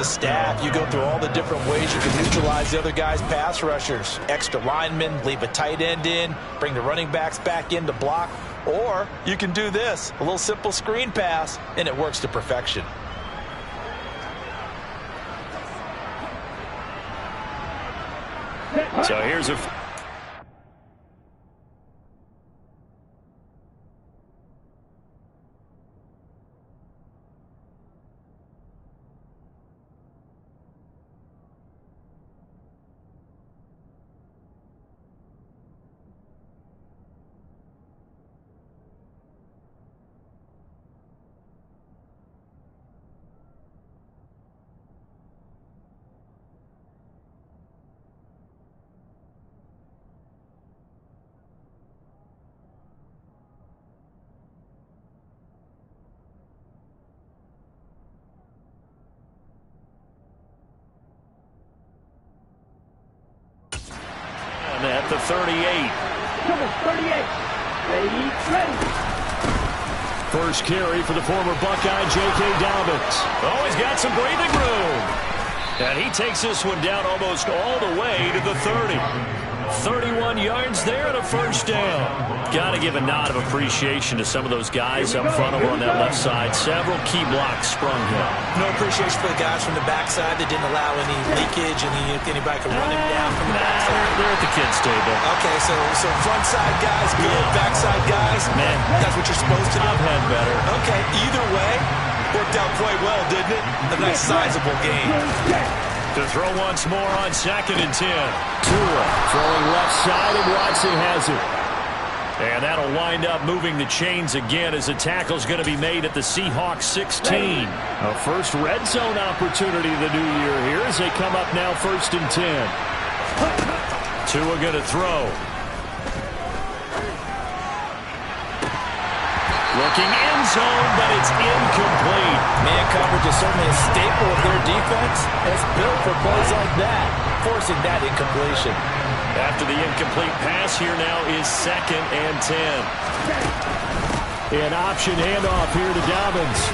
a staff, you go through all the different ways you can neutralize the other guy's pass rushers. Extra linemen, leave a tight end in, bring the running backs back in to block. Or you can do this, a little simple screen pass, and it works to perfection. So here's a... at the 38. Number 38. Ready. First carry for the former Buckeye, J.K. Dobbins. Oh, he's got some breathing room. And he takes this one down almost all the way to the 30. 31 yards there and a first down. Got to give a nod of appreciation to some of those guys up front over on that left side. Several key blocks sprung here. No appreciation for the guys from the backside that didn't allow any leakage and anybody could run him down from the backside. They're at the kids' table. Okay, so front side guys, good. Backside guys, man, that's what you're supposed to do. I've had better. Okay, either way, worked out quite well, didn't it? A nice sizable game. To throw once more on 2nd and 10. Tua throwing left side, and Watson has it. And that'll wind up moving the chains again as the tackle's going to be made at the Seahawks 16. A first red zone opportunity of the new year here as they come up now 1st and 10. Tua going to throw. Looking end zone, but it's incomplete. Man coverage is certainly a staple of their defense. It's built for plays like that, forcing that incompletion. After the incomplete pass, here now is 2nd and 10. An option handoff here to Dobbins.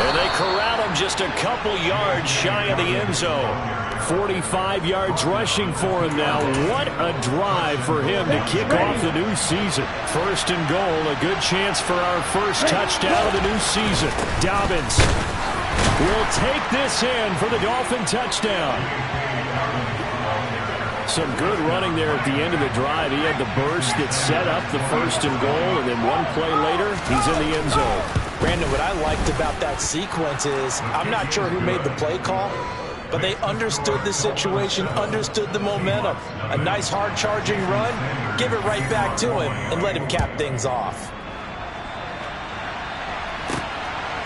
And they corral him just a couple yards shy of the end zone. 45 yards rushing for him now. What a drive for him to kick off the new season. 1st and goal, a good chance for our first touchdown of the new season. Dobbins will take this in for the Dolphin touchdown. Some good running there at the end of the drive. He had the burst that set up the 1st and goal, and then one play later, he's in the end zone. Brandon, what I liked about that sequence is I'm not sure who made the play call, but they understood the situation, understood the momentum. A nice hard-charging run, give it right back to him, and let him cap things off.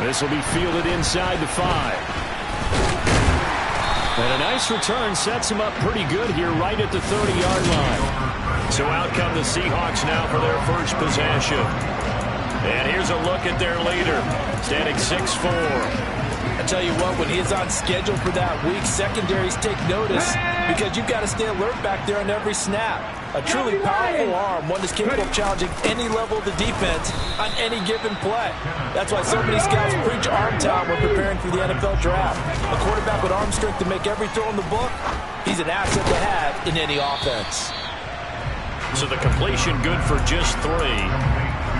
This will be fielded inside the 5. And a nice return sets him up pretty good here right at the 30-yard line. So out come the Seahawks now for their first possession. And here's a look at their leader, standing 6'4". I tell you what, when he is on schedule for that week, secondaries take notice because you've got to stay alert back there on every snap. A truly powerful arm, one that's capable of challenging any level of the defense on any given play. That's why so many scouts preach arm talent when preparing for the NFL draft. A quarterback with arm strength to make every throw in the book, he's an asset to have in any offense. So the completion good for just 3.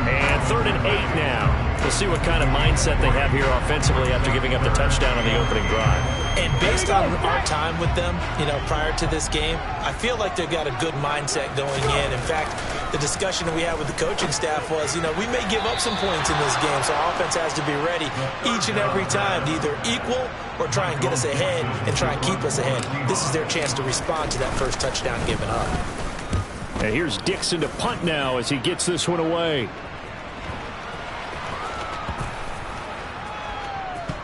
And 3rd and 8 now. We'll see what kind of mindset they have here offensively after giving up the touchdown on the opening drive. And based on our time with them, prior to this game, I feel like they've got a good mindset going in. In fact, the discussion that we had with the coaching staff was, we may give up some points in this game, so our offense has to be ready each and every time to either equal or try and get us ahead and try and keep us ahead. This is their chance to respond to that first touchdown given up. And here's Dixon to punt now as he gets this one away.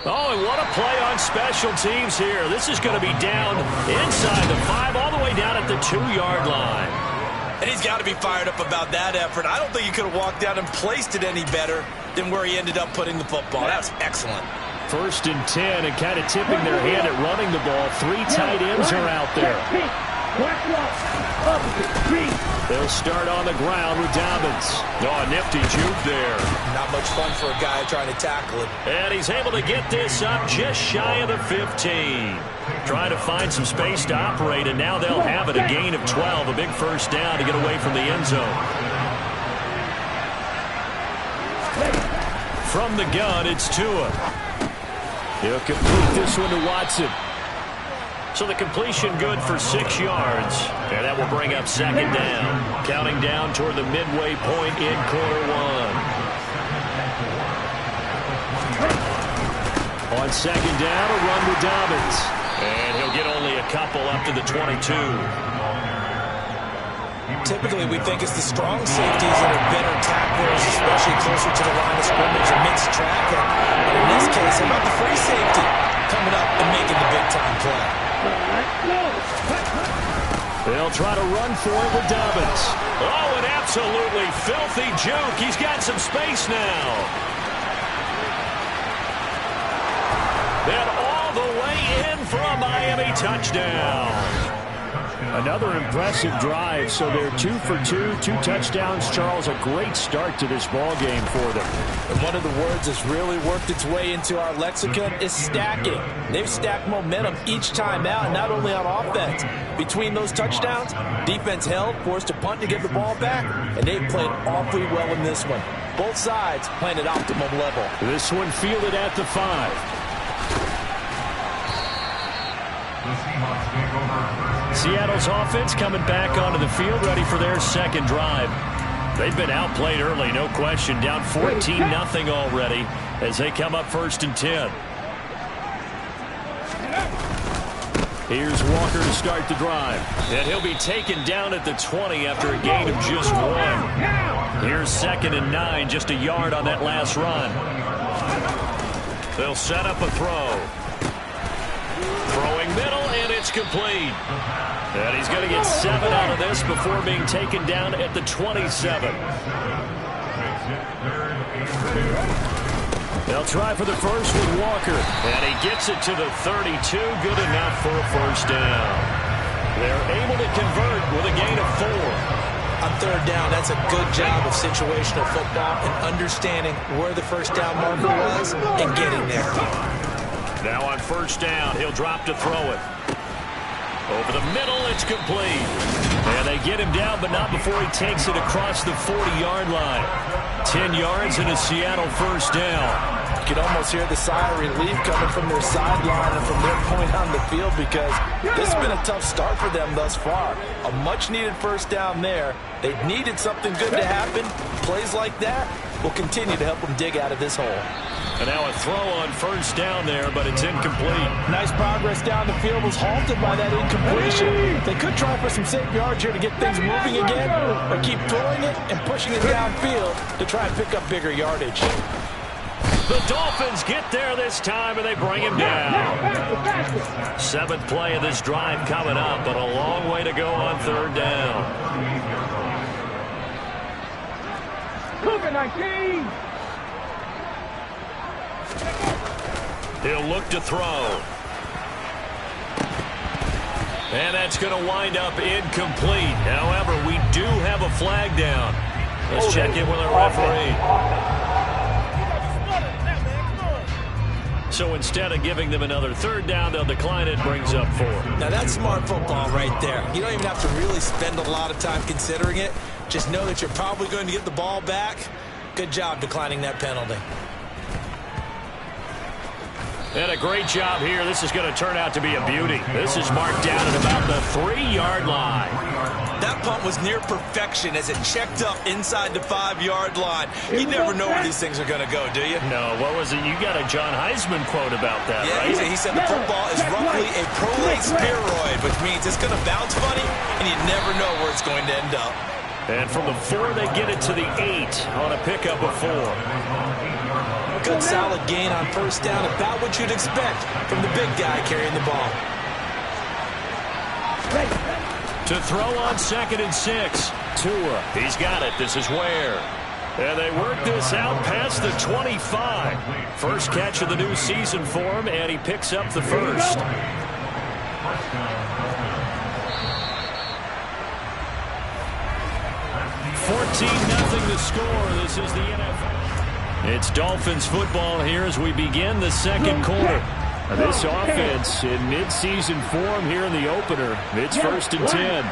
Oh, and what a play on special teams here. This is going to be down inside the 5, all the way down at the 2-yard line. And he's got to be fired up about that effort. I don't think he could have walked down and placed it any better than where he ended up putting the football. That's excellent. 1st and 10, and kind of tipping their hand at running the ball. 3 tight ends are out there. They'll start on the ground with Dobbins. Oh, a nifty juke there. Not much fun for a guy trying to tackle it. And he's able to get this up just shy of the 15. Trying to find some space to operate, and now they'll have it. A gain of 12, a big first down to get away from the end zone. From the gun, it's Tua. He'll complete this one to Watson. So the completion good for 6 yards. And that will bring up second down. Counting down toward the midway point in quarter one. On second down, a run with Dobbins. And he'll get only a couple up to the 22. Typically, we think it's the strong safeties that are better tacklers, especially closer to the line of scrimmage amidst traffic. But in this case, how about the free safety coming up and making the big-time play? They'll try to run for it with Dobbins. Oh, an absolutely filthy juke. He's got some space now. And all the way in for a Miami touchdown. Another impressive drive, so they're 2 for 2, 2 touchdowns. Charles, a great start to this ball game for them. And one of the words that's really worked its way into our lexicon is stacking. They've stacked momentum each time out, not only on offense. Between those touchdowns, defense held, forced to punt to get the ball back, and they've played awfully well in this one. Both sides playing at optimum level. This one fielded at the 5. Seattle's offense coming back onto the field, ready for their second drive. They've been outplayed early, no question. Down 14-0 already as they come up 1st and 10. Here's Walker to start the drive. And he'll be taken down at the 20 after a gain of just 1. Here's 2nd and 9, just a yard on that last run. They'll set up a throw. Throwing middle, and it's complete. And he's going to get 7 out of this before being taken down at the 27. They'll try for the first with Walker. And he gets it to the 32. Good enough for a first down. They're able to convert with a gain of 4. On 3rd down, that's a good job of situational football and understanding where the first down marker was and getting there. Now on 1st down, he'll drop to throw it. Over the middle, it's complete. And they get him down, but not before he takes it across the 40-yard line. 10 yards and a Seattle first down. You can almost hear the sigh of relief coming from their sideline and from their point on the field because this has been a tough start for them thus far. A much-needed first down there. They needed something good to happen. Plays like that will continue to help them dig out of this hole. And now a throw on 1st down there, but it's incomplete. Nice progress down the field was halted by that incompletion. They could try for some safe yards here to get things moving again, or keep throwing it and pushing it downfield to try and pick up bigger yardage. The Dolphins get there this time, and they bring him down. 7th play of this drive coming up, but a long way to go on 3rd down. Cougar 19. He'll look to throw. And that's going to wind up incomplete. However, we do have a flag down. Let's check in with our referee. So instead of giving them another 3rd down, they'll decline it. Brings up 4. Now that's smart football right there. You don't even have to really spend a lot of time considering it. Just know that you're probably going to get the ball back. Good job declining that penalty. And a great job here. This is going to turn out to be a beauty. This is marked down at about the 3-yard line. That punt was near perfection as it checked up inside the 5-yard line. You never know where these things are going to go, do you? No, what was it? You got a John Heisman quote about that, right? Yeah, he said the football is roughly a prolate spheroid, which means it's going to bounce funny, and you never know where it's going to end up. And from the 4, they get it to the 8 on a pickup of 4. Good solid gain on 1st down, about what you'd expect from the big guy carrying the ball. To throw on 2nd and 6. Tua, he's got it. This is where. And they work this out past the 25. First catch of the new season for him, and he picks up the first. 14-0 the score. This is the NFL. It's Dolphins football here as we begin the second quarter. This offense in mid-season form here in the opener. It's 1st and 10.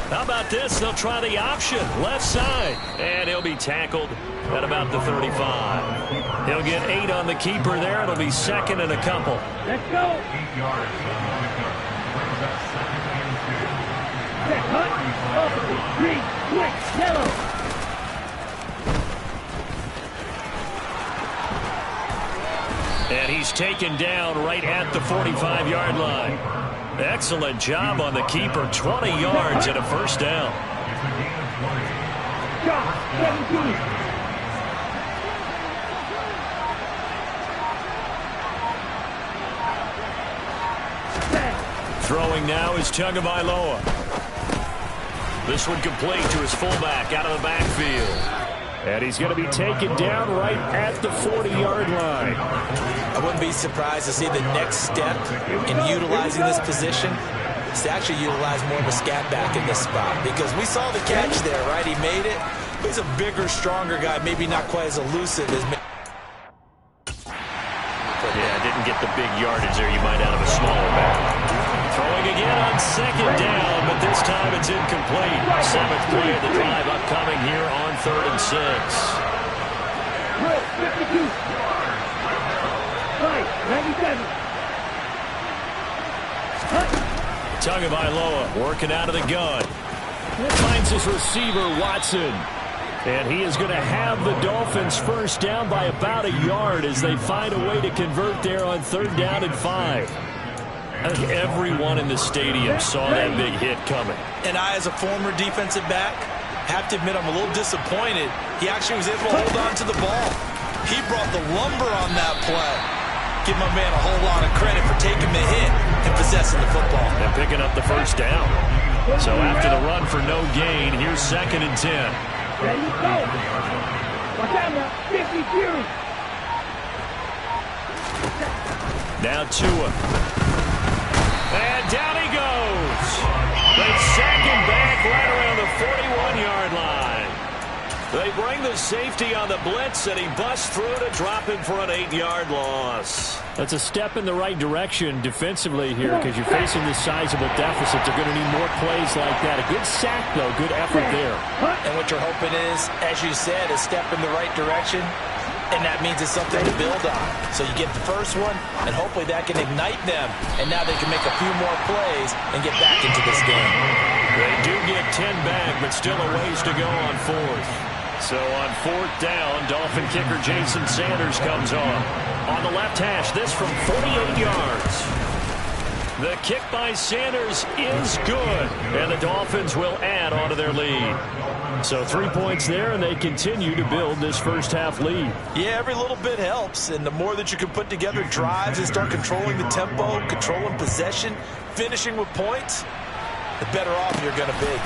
How about this? They'll try the option. Left side. And he'll be tackled at about the 35. He'll get 8 on the keeper there. It'll be 2nd and a couple. Let's go. And he's taken down right at the 45-yard line. Excellent job on the keeper. 20 yards and a first down. Throwing now is Tagovailoa. This one complete to his fullback out of the backfield. And he's going to be taken down right at the 40-yard line. I wouldn't be surprised to see the next step in utilizing this position is to actually utilize more of a scat back in this spot. Because we saw the catch there, right? He made it. He's a bigger, stronger guy, maybe not quite as elusive as... Yeah, didn't get the big yardage there you might out of a smaller back. Throwing again on 2nd down, but this time it's incomplete. 7th play of the drive upcoming here on 3rd and 6. Tagovailoa working out of the gun. Finds his receiver, Watson. And he is going to have the Dolphins first down by about a yard as they find a way to convert there on 3rd down and 5. I think everyone in the stadium saw that big hit coming. And I, as a former defensive back, have to admit I'm a little disappointed. He actually was able to hold on to the ball. He brought the lumber on that play. Give my man a whole lot of credit for taking the hit and possessing the football. And picking up the first down. So after the run for no gain, here's 2nd and 10. There you go. Watch out now. 52. Now Tua. And down he goes. They sack him back right around the 41-yard line. They bring the safety on the blitz, and he busts through to drop him for an 8-yard loss. That's a step in the right direction defensively here because you're facing this sizable deficit. They're going to need more plays like that. A good sack, though. Good effort there. And what you're hoping is, as you said, a step in the right direction. And that means it's something to build on. So you get the first one, and hopefully that can ignite them. And now they can make a few more plays and get back into this game. They do get 10 back, but still a ways to go on 4th. So on 4th down, Dolphin kicker Jason Sanders comes on. On the left hash, this from 48 yards. The kick by Sanders is good, and the Dolphins will add onto their lead. So 3 points there, and they continue to build this first half lead. Yeah, every little bit helps, and the more that you can put together drives and start controlling the tempo, controlling possession, finishing with points, the better off you're going to be.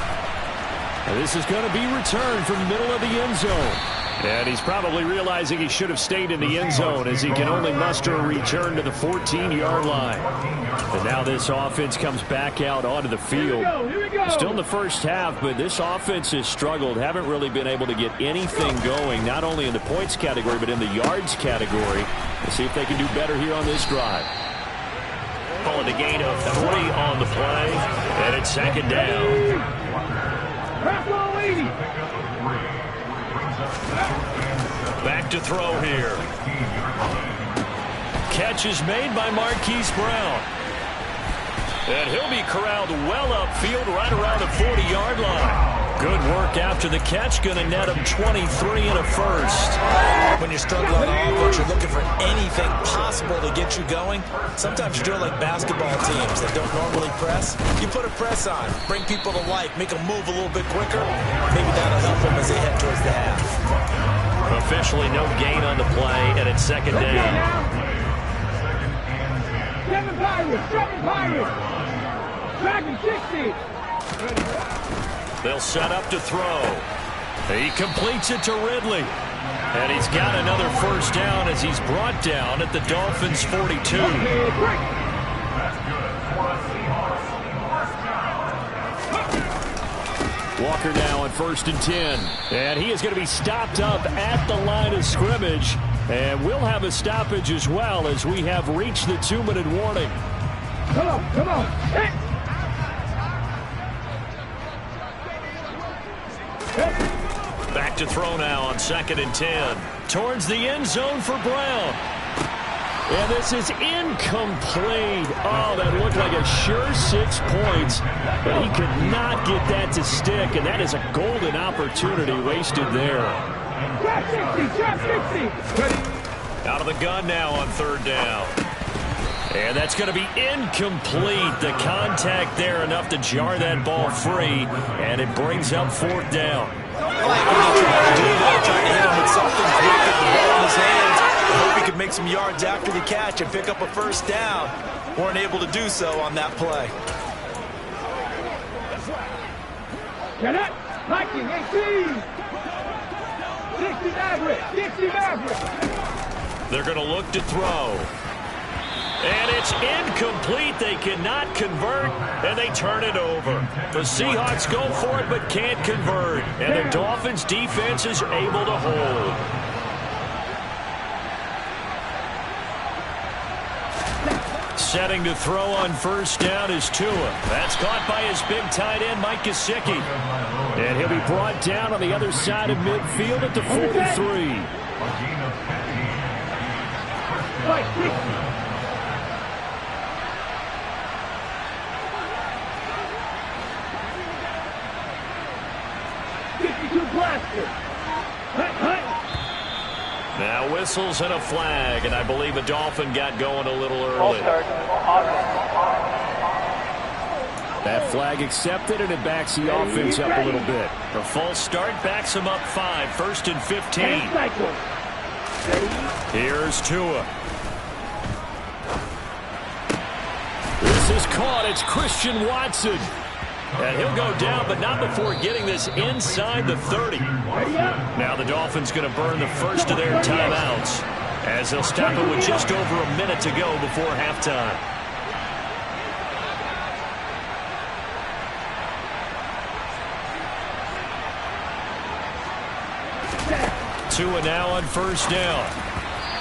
And this is going to be returned from the middle of the end zone. And he's probably realizing he should have stayed in the end zone as he can only muster a return to the 14-yard line. And now this offense comes back out onto the field. Here we go. Still in the first half, but this offense has struggled. Haven't really been able to get anything going, not only in the points category, but in the yards category. Let's see if they can do better here on this drive. Calling a gain of 3 on the play, and it's 2nd down. Back to throw here. Catch is made by Marquise Brown. And he'll be corralled well upfield right around the 40-yard line. Good work after the catch. Going to net him 23 and a first. When you're struggling on offense, you're looking for anything possible to get you going. Sometimes you do it like basketball teams that don't normally press. You put a press on, bring people to life, make them move a little bit quicker. Maybe that'll help them as they head towards the half. Officially no gain on the play, and it's 2nd down. 7 Pirates, 7 Pirates. Dragon 60. They'll set up to throw. He completes it to Ridley. And he's got another first down as he's brought down at the Dolphins' 42. Walker now on 1st and 10. And he is going to be stopped up at the line of scrimmage. And we'll have a stoppage as well as we have reached the 2-minute warning. Come on, come on. Hey. Back to throw now on 2nd and 10. Towards the end zone for Brown. And this is incomplete. Oh, that looked like a sure 6 points. But he could not get that to stick. And that is a golden opportunity wasted there. Drop 60. Out of the gun now on 3rd down. And that's going to be incomplete. The contact there enough to jar that ball free. And it brings up 4th down. Trying to hit him with something quick with the ball in his hands. I hope he could make some yards after the catch and pick up a 1st down. Weren't able to do so on that play. Get up. Liking 18. 60 Maverick. 60 Maverick. They're going to look to throw. And it's incomplete. They cannot convert, and they turn it over. The Seahawks go for it but can't convert, and the Dolphins' defense is able to hold. Setting to throw on 1st down is Tua. That's caught by his big tight end, Mike Gesicki. And he'll be brought down on the other side of midfield at the 43. Now whistles and a flag, and I believe a Dolphin got going a little early. That flag accepted, and it backs the offense up a little bit. The false start backs him up 5, 1st and 15. Here's Tua. This is caught. It's Christian Watson. And he'll go down, but not before getting this inside the 30. Now the Dolphins going to burn the first of their timeouts as they'll stop it with just over a minute to go before halftime. Tua now on 1st down.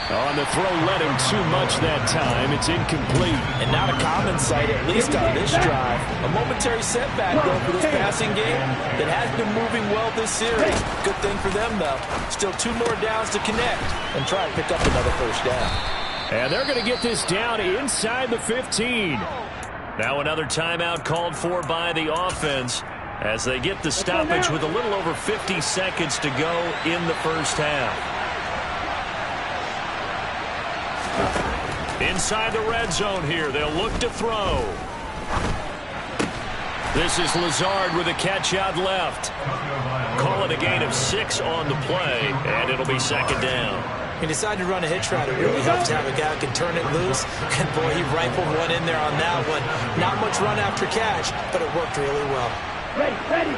On the throw, led him too much that time. It's incomplete. And not a common sight, at least on this drive. A momentary setback, though, for this passing game that has been moving well this series. Good thing for them, though. Still 2 more downs to connect and try and pick up another 1st down. And they're going to get this down inside the 15. Now another timeout called for by the offense as they get the stoppage with a little over 50 seconds to go in the 1st half. Inside the red zone here, they'll look to throw. This is Lazard with a catch out left. Call it a gain of 6 on the play, and it'll be 2nd down. He decided to run a hitch route. It really helps to have a guy who can turn it loose. And, boy, he rifled one in there on that one. Not much run after catch, but it worked really well. Ready.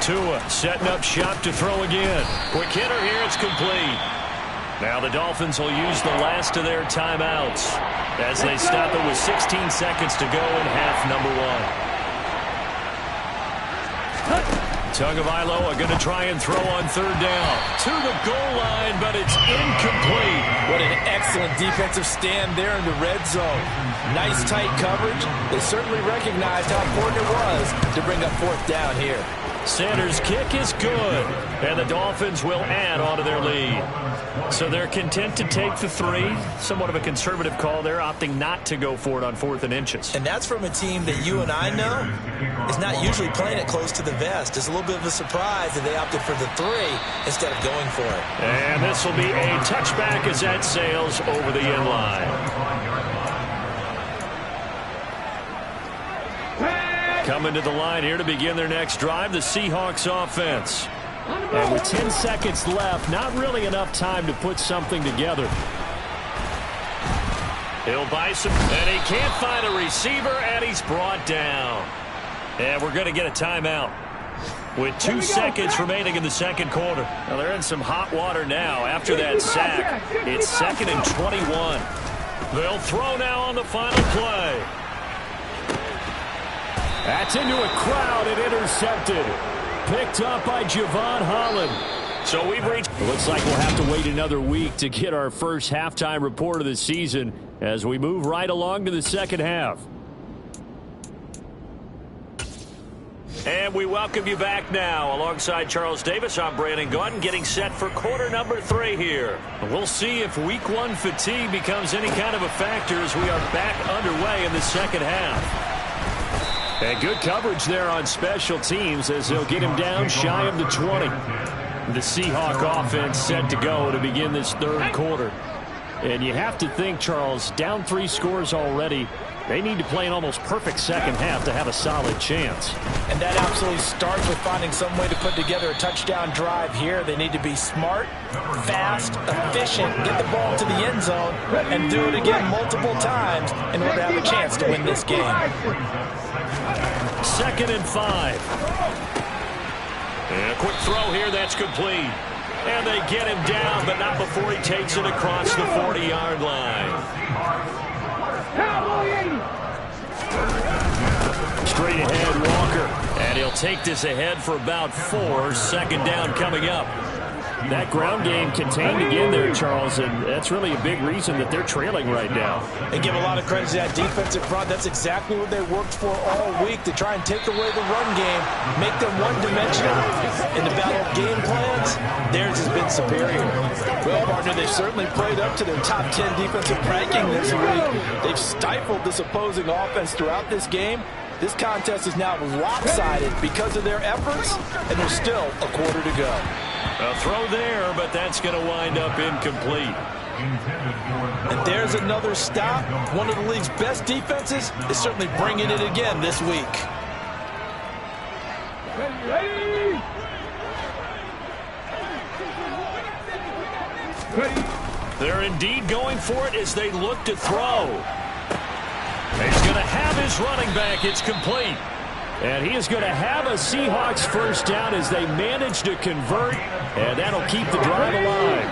Tua setting up shop to throw again. Quick hitter here, it's complete. Now the Dolphins will use the last of their timeouts as they stop it with 16 seconds to go in half number 1. Tagovailoa going to try and throw on 3rd down. To the goal line, but it's incomplete. What an excellent defensive stand there in the red zone. Nice tight coverage. They certainly recognized how important it was to bring up 4th down here. Sanders' kick is good, and the Dolphins will add on to their lead. So they're content to take the 3. Somewhat of a conservative call there, opting not to go for it on 4th and inches. And that's from a team that you and I know is not usually playing it close to the vest. It's a little bit of a surprise that they opted for the 3 instead of going for it. And this will be a touchback as that sails over the end line. Coming to the line here to begin their next drive, the Seahawks offense. And with 10 seconds left, not really enough time to put something together. He'll buy some, and he can't find a receiver, and he's brought down. And we're going to get a timeout with 2 seconds remaining in the 2nd quarter. Now they're in some hot water now after that sack. It's 2nd and 21. They'll throw now on the final play. That's into a crowd and intercepted. Picked up by Javon Holland. So we've reached. It looks like we'll have to wait another week to get our first halftime report of the season as we move right along to the second half. And we welcome you back now. Alongside Charles Davis, I'm Brandon Gaudin, getting set for quarter number 3 here. We'll see if week 1 fatigue becomes any kind of a factor as we are back underway in the second half. And good coverage there on special teams as they'll get him down shy of the 20. The Seahawk offense set to go to begin this third quarter. And you have to think, Charles, down 3 scores already. They need to play an almost perfect second half to have a solid chance. And that absolutely starts with finding some way to put together a touchdown drive here. They need to be smart, fast, efficient, get the ball to the end zone, and do it again multiple times in order to have a chance to win this game. 2nd and 5. And a quick throw here, that's complete. And they get him down, but not before he takes it across the 40-yard line. Straight ahead, Walker. And he'll take this ahead for about 4. Second down coming up. That ground game contained again there, Charles, and that's really a big reason that they're trailing right now. And give a lot of credit to that defensive front. That's exactly what they worked for all week, to try and take away the run game, make them one-dimensional. In the battle of game plans, theirs has been superior. Well, partner, they've certainly played up to their top 10 defensive ranking this week. They've stifled this opposing offense throughout this game. This contest is now lopsided because of their efforts, and there's still a quarter to go. A throw there, but that's going to wind up incomplete. And there's another stop. One of the league's best defenses is certainly bringing it again this week. They're indeed going for it as they look to throw. He's going to have his running back. It's complete. And he is going to have a Seahawks first down as they manage to convert, and that'll keep the drive alive.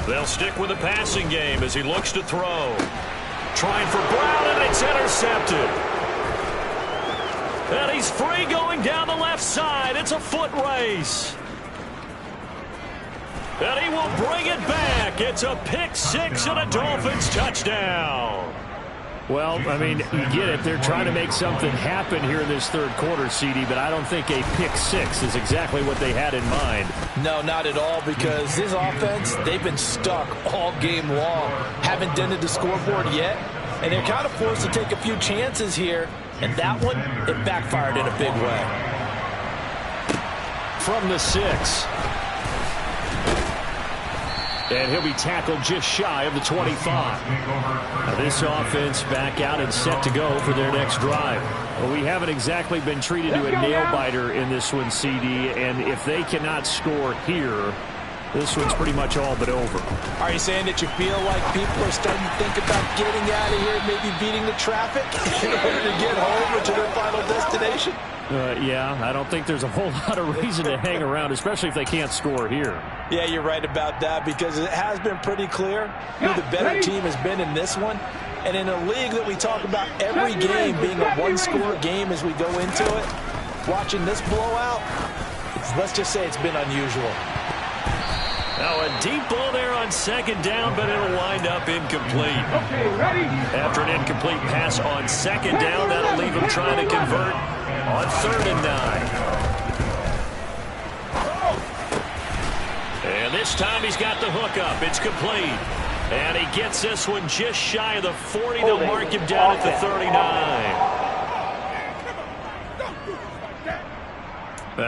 They'll stick with the passing game as he looks to throw. Trying for Brown, and it's intercepted. And he's free going down the left side. It's a foot race. And he will bring it back. It's a pick 6 and a Dolphins touchdown. Well, I mean, you get it. They're trying to make something happen here in this third quarter, CD, but I don't think a pick 6 is exactly what they had in mind. No, not at all, because this offense, they've been stuck all game long. Haven't dented the scoreboard yet, and they're kind of forced to take a few chances here, and that one, it backfired in a big way. From the 6. And he'll be tackled just shy of the 25. Now this offense back out and set to go for their next drive. Well, we haven't exactly been treated to a nail-biter in this one, CD, and if they cannot score here, this one's pretty much all but over. Are you saying that you feel like people are starting to think about getting out of here, maybe beating the traffic in order to get home or to their final destination? Yeah, I don't think there's a whole lot of reason to hang around, especially if they can't score here. Yeah, you're right about that, because it has been pretty clear who the better team has been in this one. And in a league that we talk about every game being a one-score game as we go into it, watching this blowout, let's just say it's been unusual. Now a deep ball there on second down, but it'll wind up incomplete. After an incomplete pass on second down, that'll leave him trying to convert on 3rd and 9. And this time he's got the hook up. It's complete. And he gets this one just shy of the 40. They'll mark him down at the 39.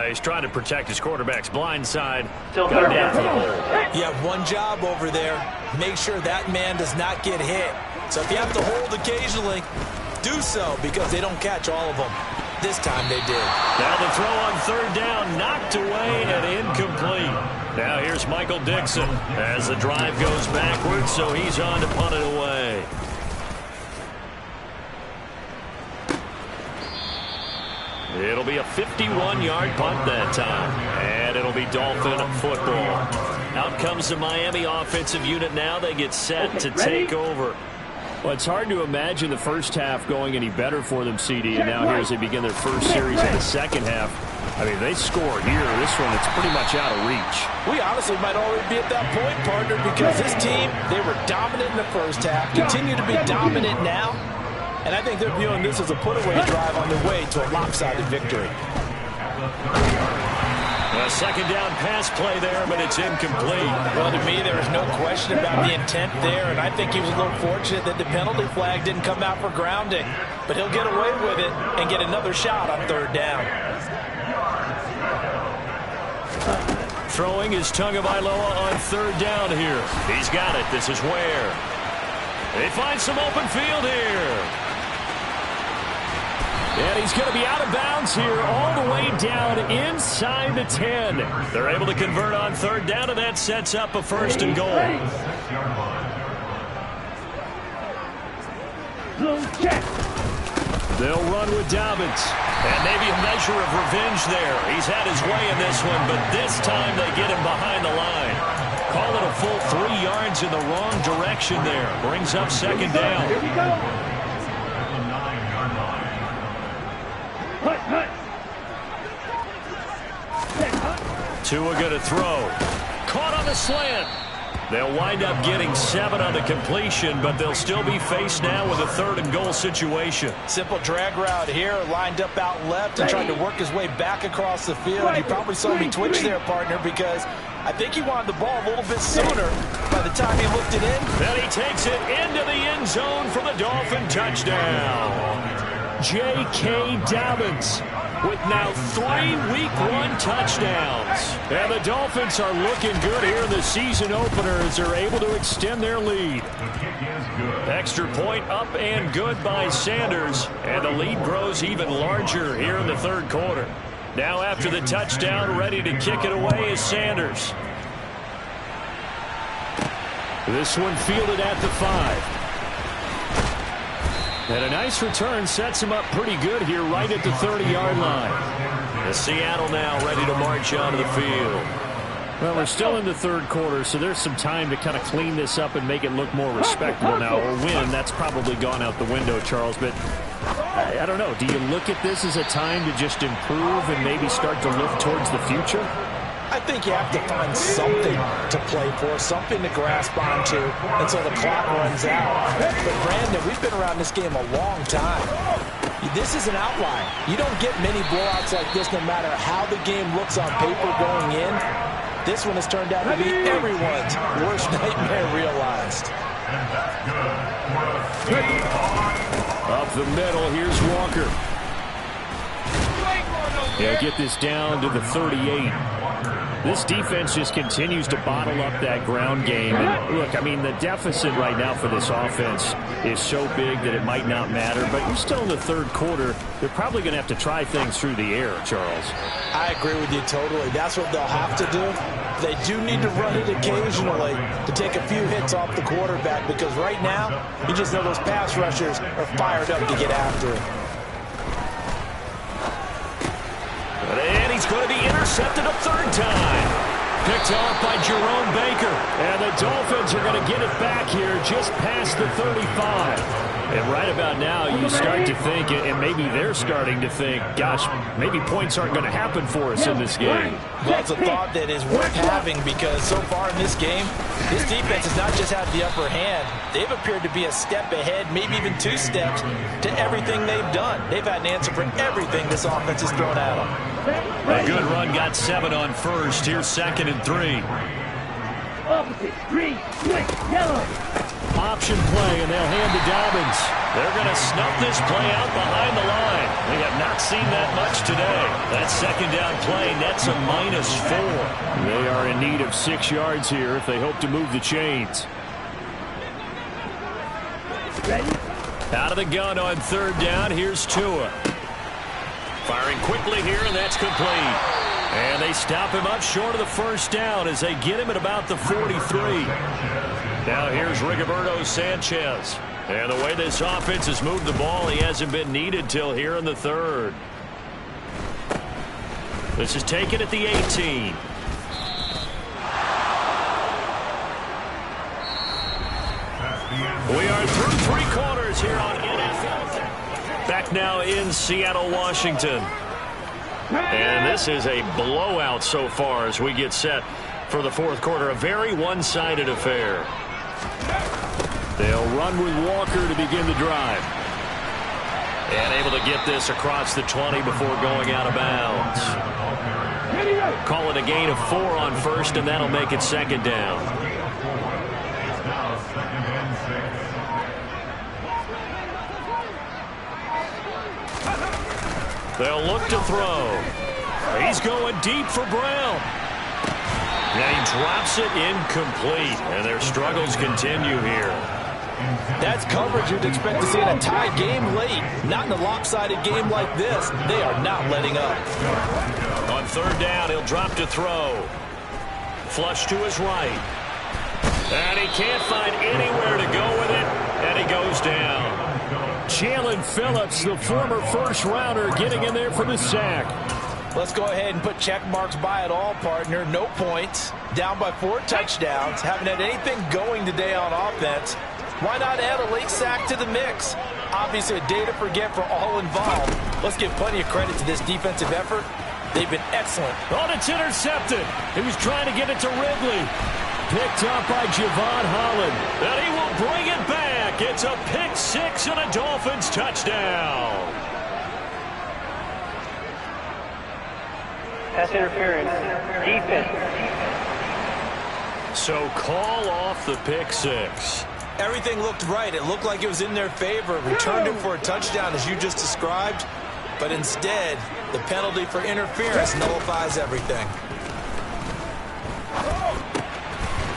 He's trying to protect his quarterback's blind side. Got down for the hole. You have one job over there. Make sure that man does not get hit. So if you have to hold occasionally, do so, because they don't catch all of them. This time they did. Now the throw on 3rd down, knocked away and incomplete. Now here's Michael Dixon as the drive goes backwards, so he's on to punt it away. It'll be a 51-yard punt that time, and it'll be Dolphin football. Out comes the Miami offensive unit now. They get set to take over. Well, it's hard to imagine the first half going any better for them, CD, and now here as they begin their first series in the second half. I mean, they score here. This one, it's pretty much out of reach. We honestly might already be at that point, partner, because this team, they were dominant in the first half, continue to be dominant now, and I think they're viewing this as a put-away drive on their way to a lopsided victory. A second down pass play there, but it's incomplete. Well, to me, there is no question about the intent there, and I think he was a little fortunate that the penalty flag didn't come out for grounding. But he'll get away with it and get another shot on third down. Throwing is Tagovailoa on third down here. He's got it. This is Ware. They find some open field here. And he's going to be out of bounds here all the way down inside the 10. They're able to convert on third down, and that sets up a first and goal. They'll run with Dobbins. And maybe a measure of revenge there. He's had his way in this one, but this time they get him behind the line. Call it a full 3 yards in the wrong direction there. Brings up second down. Here we go. Tua going to throw. Caught on the slant. They'll wind up getting 7 on the completion, but they'll still be faced now with a third and goal situation. Simple drag route here, lined up out left and tried to work his way back across the field. You probably saw me twitch there, partner, because I think he wanted the ball a little bit sooner by the time he looked it in. Then he takes it into the end zone for the Dolphin touchdown. J.K. Dobbins with now 3 Week 1 touchdowns. And the Dolphins are looking good here in the season opener as they're able to extend their lead. Extra point up and good by Sanders. And the lead grows even larger here in the third quarter. Now after the touchdown, ready to kick it away is Sanders. This one fielded at the 5. And a nice return sets him up pretty good here right at the 30-yard line. And Seattle now ready to march onto the field. Well, we're still in the third quarter, so there's some time to kind of clean this up and make it look more respectable now. Or win, that's probably gone out the window, Charles. But I don't know. Do you look at this as a time to just improve and maybe start to look towards the future? I think you have to find something to play for, something to grasp onto until the clock runs out. But, Brandon, we've been around this game a long time. This is an outlier. You don't get many blowouts like this no matter how the game looks on paper going in. This one has turned out to be everyone's worst nightmare realized. Up the middle, here's Walker. They'll get this down to the 38. This defense just continues to bottle up that ground game. And look, I mean, the deficit right now for this offense is so big that it might not matter. But you're still in the third quarter. They're probably going to have to try things through the air, Charles. I agree with you totally. That's what they'll have to do. They do need to run it occasionally to take a few hits off the quarterback, because right now, you just know those pass rushers are fired up to get after it. And he's going to be intercepted a third time. Picked off by Jerome Baker. And the Dolphins are going to get it back here just past the 35. And right about now, you start to think, and maybe they're starting to think, gosh, maybe points aren't going to happen for us in this game. Well, it's a thought that is worth having, because so far in this game, this defense has not just had the upper hand. They've appeared to be a step ahead, maybe even 2 steps, to everything they've done. They've had an answer for everything this offense has thrown at them. A good run, got 7 on first. Here's 2nd and 3. Opposite, green, white, yellow. Option play, and they'll hand to Dobbins. They're going to snuff this play out behind the line. We have not seen that much today. That second down play nets a -4. They are in need of 6 yards here if they hope to move the chains. Ready? Out of the gun on third down, here's Tua. Firing quickly here, and that's complete. And they stop him up short of the first down as they get him at about the 43. Now here's Rigoberto Sanchez. And the way this offense has moved the ball, he hasn't been needed till here in the third. This is taken at the 18. We are through Three quarters here on NFL. Back now in Seattle, Washington. And this is a blowout so far as we get set for the fourth quarter. A very one-sided affair. They'll run with Walker to begin the drive. And able to get this across the 20 before going out of bounds. Call it a gain of 4 on first, and that'll make it second down. They'll look to throw. He's going deep for Brown. And he drops it incomplete, and their struggles continue here. That's coverage you'd expect to see in a tie game late. Not in a lopsided game like this. They are not letting up. On third down, he'll drop to throw. Flush to his right. And he can't find anywhere to go with it, and he goes down. Jalen Phillips, the former first-rounder, getting in there for the sack. Let's go ahead and put check marks by it all, partner. No points. Down by 4 touchdowns. Haven't had anything going today on offense. Why not add a late sack to the mix? Obviously a day to forget for all involved. Let's give plenty of credit to this defensive effort. They've been excellent. Oh, it's intercepted. He was trying to get it to Ridley. Picked up by Javon Holland. And he will bring it back. It's a pick 6 and a Dolphins touchdown. Pass interference. Defense. So call off the pick 6. Everything looked right. It looked like it was in their favor. Returned it for a touchdown, as you just described. But instead, the penalty for interference nullifies everything.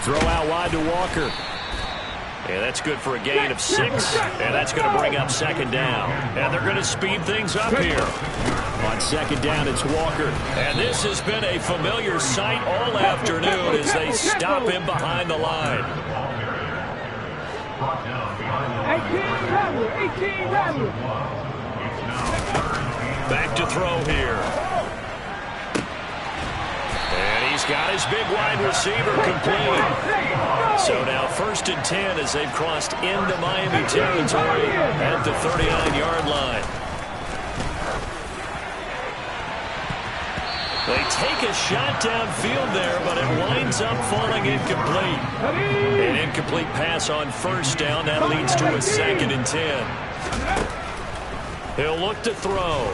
Throw out wide to Walker. And that's good for a gain of 6. And that's going to bring up second down. And they're going to speed things up here. On second down, it's Walker. And this has been a familiar sight all afternoon as they stop him behind the line. 18 Back to throw here. And he's got his big wide receiver complete. So now 1st and 10 as they've crossed into Miami territory at the 39-yard line. They take a shot downfield there, but it winds up falling incomplete. An incomplete pass on first down. That leads to a 2nd and 10. He'll look to throw.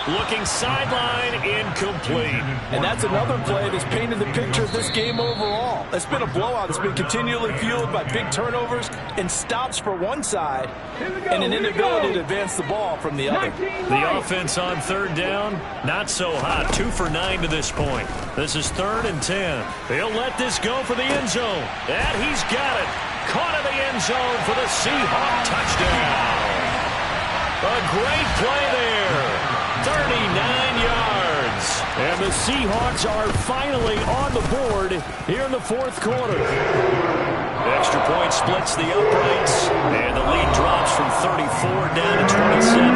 Looking sideline, incomplete. And that's another play that's painted the picture of this game overall. It's been a blowout that's been continually fueled by big turnovers and stops for one side and an inability to advance the ball from the other. The offense on third down, not so hot. 2 for 9 to this point. This is 3rd and 10. He'll let this go for the end zone. And he's got it. Caught in the end zone for the Seahawks touchdown. A great play there. 39 yards. And the Seahawks are finally on the board here in the fourth quarter. Extra point splits the uprights, and the lead drops from 34 down to 27.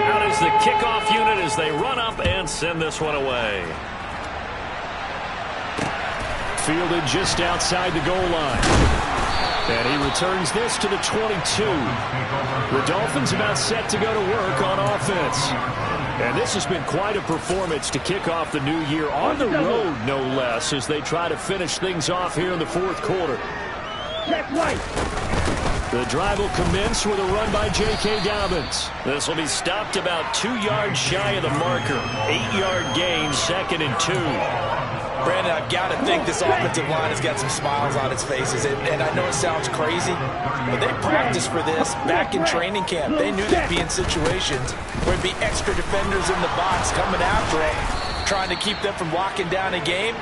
Out is the kickoff unit as they run up and send this one away. Fielded just outside the goal line. And he returns this to the 22. The Dolphins about set to go to work on offense. And this has been quite a performance to kick off the new year on the road, no less, as they try to finish things off here in the fourth quarter. The drive will commence with a run by J.K. Dobbins. This will be stopped about 2 yards shy of the marker. 8-yard gain, 2nd and 2. Brandon, I've got to think this offensive line has got some smiles on its faces. And I know it sounds crazy, but they practiced for this back in training camp. They knew they'd be in situations where there'd be extra defenders in the box coming after them, trying to keep them from locking down a game.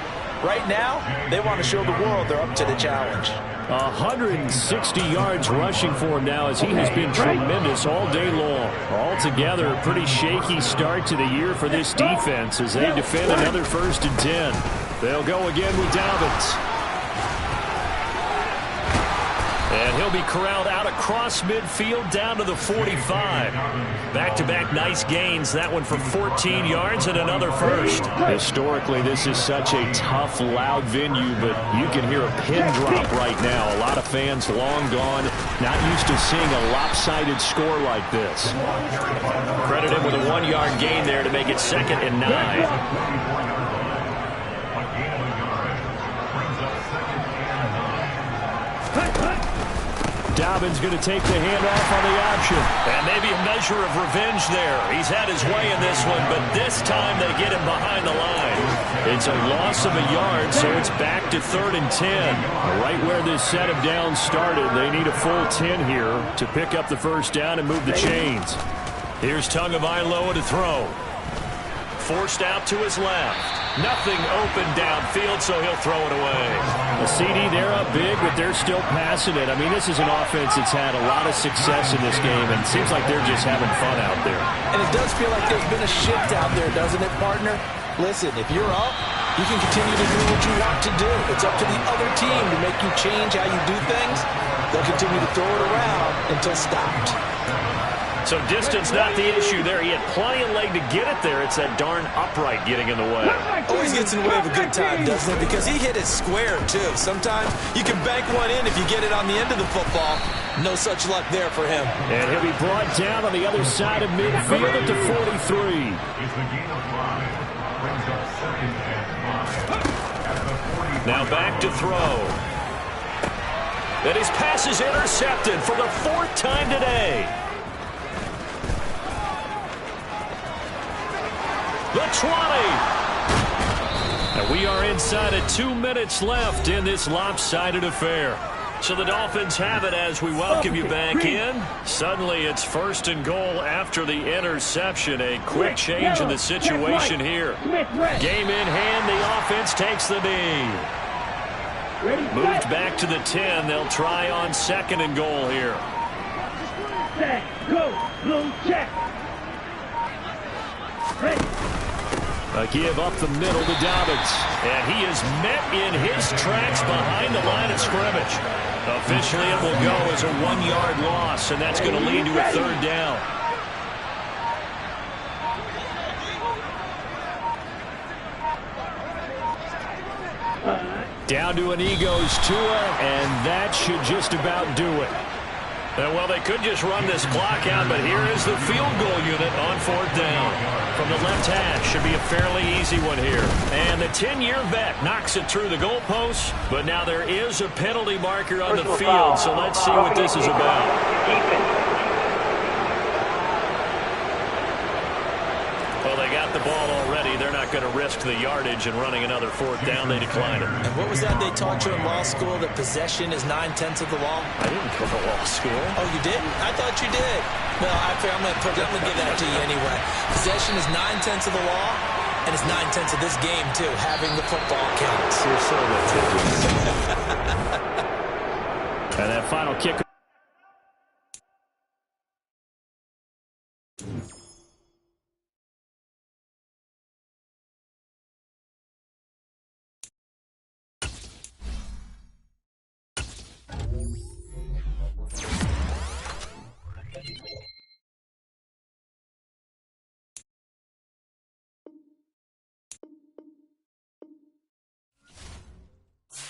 Right now, they want to show the world they're up to the challenge. 160 yards rushing for him now as he has been tremendous all day long. Altogether, a pretty shaky start to the year for this defense as they defend another 1st and 10. They'll go again with Dobbins. And he'll be corralled out across midfield down to the 45. Back-to-back nice gains. That one for 14 yards and another first. Historically, this is such a tough, loud venue, but you can hear a pin drop right now. A lot of fans long gone, not used to seeing a lopsided score like this. Credit him with a 1-yard gain there to make it 2nd and 9. Dobbins going to take the handoff on the option. And maybe a measure of revenge there. He's had his way in this one, but this time they get him behind the line. It's a loss of a yard, so it's back to 3rd and 10. Right where this set of downs started, they need a full 10 here to pick up the first down and move the chains. Here's Tagovailoa to throw. Forced out to his left. Nothing open downfield, so he'll throw it away. The CD, they're up big, but they're still passing it. I mean, this is an offense that's had a lot of success in this game, and it seems like they're just having fun out there. And it does feel like there's been a shift out there, doesn't it, partner? Listen, if you're up, you can continue to do what you want to do. It's up to the other team to make you change how you do things. They'll continue to throw it around until stopped. So distance not the issue there. He had plenty of leg to get it there. It's that darn upright getting in the way. Always gets in the way of a good time, doesn't it? Because he hit it square, too. Sometimes you can bank one in if you get it on the end of the football. No such luck there for him. And he'll be brought down on the other side of midfield at the 43. Now back to throw. And his pass is intercepted for the 4th time today. The 20. And we are inside of 2 minutes left in this lopsided affair. So the Dolphins have it as we welcome you back in. Suddenly it's 1st and goal after the interception. A quick change in the situation here. Game in hand, the offense takes the knee. Moved back to the 10. They'll try on 2nd and goal here. Set, go, blue check. A give up the middle to Dobbins. And he is met in his tracks behind the line of scrimmage. Officially, it will go as a 1-yard loss, and that's going to lead to a 3rd down. Down to an egos Tua, and that should just about do it. Well, they could just run this clock out, but here is the field goal unit on 4th down. From the left hash, should be a fairly easy one here. And the 10-year vet knocks it through the goalpost, but now there is a penalty marker on the field, so let's see what this is about. Well, they got the ball already. They're not going to risk the yardage and running another 4th down. They decline it. And what was that they taught you in law school, that possession is 9/10 of the law? I didn't go to law school. Oh, you didn't? I thought you did. Well, I'm going to give that to you anyway. Possession is 9/10 of the law, and it's 9/10 of this game, too. Having the football counts. You're so ridiculous. And that final kick.